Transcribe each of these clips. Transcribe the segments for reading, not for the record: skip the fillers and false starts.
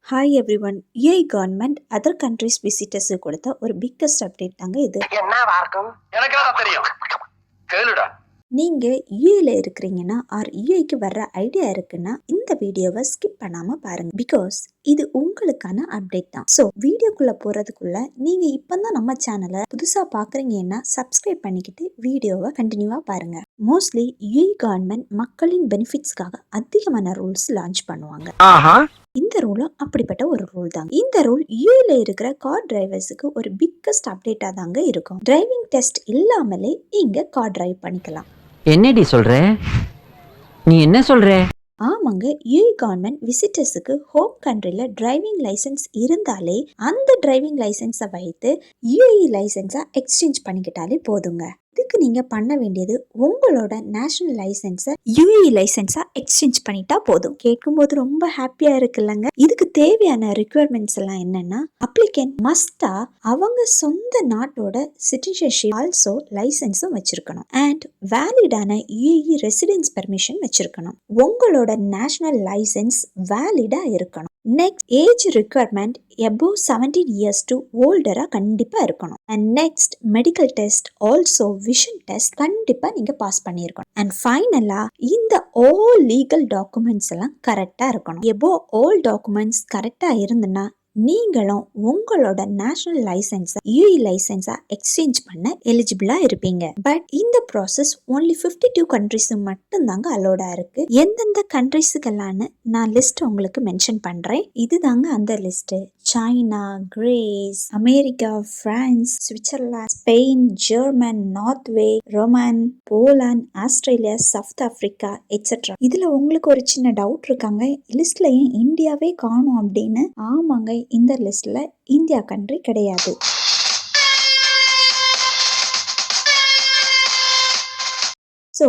Hi everyone. UAE government other countries visitors கொடுத்த ஒரு biggest update தாங்க இது. நீங்க யுஏஇல இருக்கிறீங்கன்னா ஆர் யுஏஇக்கு வர்ற ஐடியா இருக்குன்னா இந்த வீடியோவை ஸ்கிப் பண்ணாம பாருங்க. பிகாஸ் இது உங்களுக்கான அப்டேட் தான். ஸோ வீடியோக்குள்ள போறதுக்குள்ள நீங்க இப்பதான் நம்ம சேனலை புதுசா பாக்குறீங்கன்னா சப்ஸ்கிரைப் பண்ணிக்கிட்டு வீடியோவை கண்டினியூவா பாருங்க. மோஸ்ட்லி யுஏஇ கவர்மெண்ட் மக்களின் பெனிஃபிட்ஸ்க்காக அதிகமான ரூல்ஸ் லான்ச் பண்ணுவாங்க. இந்த ரூலும் அப்படிப்பட்ட ஒரு ரூல் தான். இந்த ரூல் யுஏஇல இருக்கிற கார் டிரைவர்ஸுக்கு ஒரு பிக்கஸ்ட் அப்டேட்டா தாங்க இருக்கும். டிரைவிங் டெஸ்ட் இல்லாமலே இங்க கார் டிரைவ் பண்ணிக்கலாம். என்னடி சொல்ற? நீ என்ன சொல்ற? ஆமாங்க, யுஏஇ கவர்மெண்ட் விசிட்டர்ஸுக்கு ஹோம் கண்ட்ரில டிரைவிங் லைசன்ஸ் இருந்தாலே அந்த டிரைவிங் லைசன்ஸை வைத்து யுஏஇ லைசன்ஸா எக்ஸ்சேஞ்ச் பண்ணிக்கிட்டாலே போதுங்க. இதுக்கு நீங்க பண்ண வேண்டியது உங்களோட நேஷனல் லைசன்ஸை யுஏஇ லைசன்ஸா எக்ஸ்சேஞ்ச் பண்ணிட்டா போதும். கேட்கும்போது ரொம்ப ஹாப்பியா இருக்குல்லங்க. இதுக்கு தேவையான ரிக்குவயர்மெண்ட்ஸ் எல்லாம் என்னன்னா, அப்ளிகன்ட் மஸ்டா அவங்க சொந்த நாட்டோட சிட்டிசன்ஷிப் ஆல்சோ லைசன்ஸும் வச்சிருக்கணும் அண்ட் வேலிடான யுஏஇ ரெசிடென்ஸ் பெர்மிஷன் வச்சிருக்கணும். உங்களோட நேஷனல் லைசன்ஸ் வேலிடா இருக்கணும். Next, age requirement above 17 years to older கண்டிப்பா இருக்கணும். And next, medical test also vision test கண்டிப்பா நீங்க பாஸ் பண்ணியிருக்கணும். அண்ட் ஃபைனலா இந்த ஆல் லீகல் டாக்குமெண்ட்ஸ் எல்லாம் கரெக்டா இருக்கணும். above all டாக்குமெண்ட்ஸ் கரெக்டா இருந்துன்னா நீங்களும் உங்களோட நேஷனல் லைசன்ஸை யுஏஇ லைசன்ஸா எக்ஸ்சேஞ்ச் பண்ண எலிஜிபிளா இருப்பீங்க. பட் இந்த ப்ராசஸ் ஒன்லி 52 கண்ட்ரிஸ் மட்டும் தாங்க அலோடா இருக்கு. எந்தெந்த கண்ட்ரிஸுக்கெல்லாம் நான் லிஸ்ட் உங்களுக்கு மென்ஷன் பண்றேன். இதுதாங்க அந்த list. China, Greece, America, France, Switzerland, Spain, German, Norway, Romania, Poland, Australia, South Africa etcetera. இதுல உங்களுக்கு ஒரு சின்ன டவுட் இருக்காங்க, லிஸ்ட்ல ஏன் இந்தியாவே காணும் அப்படின்னு. ஆமாங்க, இந்த லிஸ்ட்ல இந்தியா கண்ட்ரி கிடையாது. ஸோ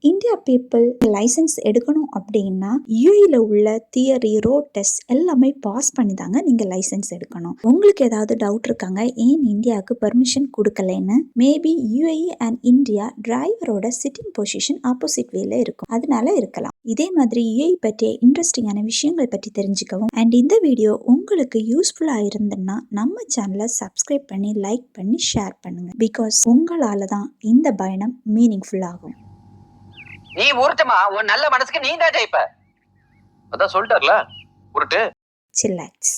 இந்தியா பீப்புள் லைசன்ஸ் எடுக்கணும் அப்படின்னா யுஏஇல உள்ள தியரி, ரோட் டெஸ்ட் எல்லாமே பாஸ் பண்ணி தாங்க நீங்க லைசன்ஸ் எடுக்கணும். உங்களுக்கு ஏதாவது டவுட் இருக்காங்க ஏன் இந்தியாவுக்கு பெர்மிஷன் கொடுக்கலன்னு? மேபி யுஏஇ அண்ட் இந்தியா டிரைவரோட சிட்டிங் பொசிஷன் ஆப்போசிட் வேல இருக்கும், அதனால இருக்கலாம். இதே மாதிரி யுஏஇ பற்றிய இன்ட்ரெஸ்டிங்கான விஷயங்கள் பற்றி தெரிஞ்சுக்கவும் அண்ட் இந்த வீடியோ உங்களுக்கு யூஸ்ஃபுல்லா இருந்ததுன்னா நம்ம சேனலை சப்ஸ்கிரைப் பண்ணி லைக் பண்ணி ஷேர் பண்ணுங்க. பிகாஸ் உங்களால தான் இந்த பயணம் மீனிங்ஃபுல் ஆகும். நீ உருட்டுமா, உன் நல்ல மனசுக்கு நீ தான் ஜெயிப்ப. அதான் சொல்லிட்டார்ல, உருட்டு. சில்லாக்ஸ்.